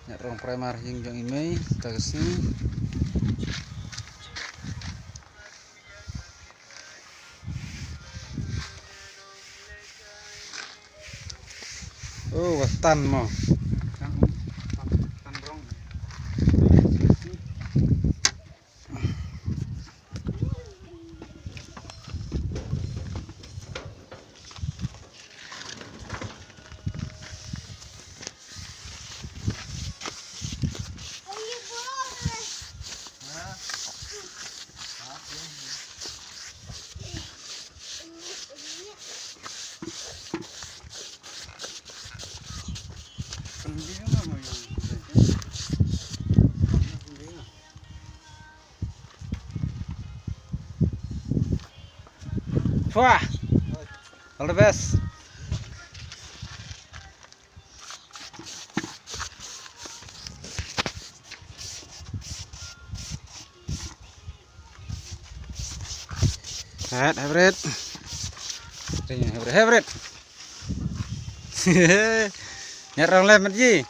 Nya rong primar hing jong imei tagasni. Oh, watan mo. Wah, all the best. Hybrid. Hybrid. Nyerang lemet ji.